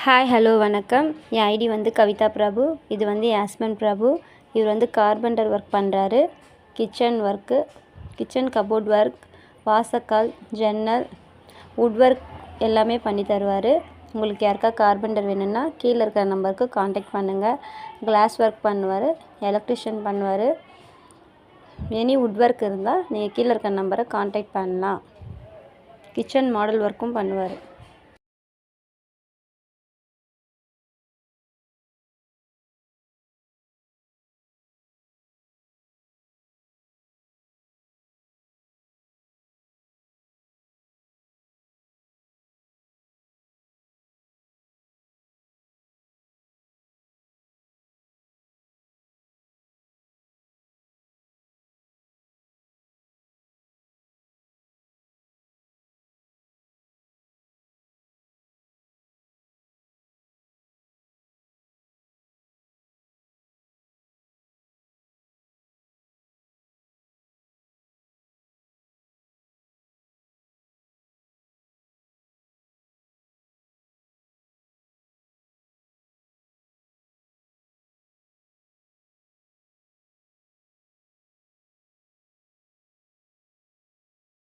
Hi hello வணக்கம். என் ID வந்து கவிதா பிரபு. இது வந்து என் ஹஸ்பண்ட் பிரபு. இவர் வந்து கார்பெண்டர் ஒர்க் பண்ணுறாரு. கிச்சன் கபோர்ட் ஒர்க், வாசக்கால், ஜன்னல், வுட் ஒர்க் எல்லாமே பண்ணி தருவார். உங்களுக்கு யாருக்கா கார்பெண்டர் வேணும்னா கீழே இருக்கிற நம்பருக்கு காண்டாக்ட் பண்ணுங்கள். கிளாஸ் ஒர்க் பண்ணுவார், எலக்ட்ரிஷியன் பண்ணுவார். எனி வுட் ஒர்க் இருந்தால் நீங்கள் கீழே இருக்கிற நம்பரை காண்டாக்ட் பண்ணலாம். கிச்சன் மாடல் ஒர்க்கும் பண்ணுவார்.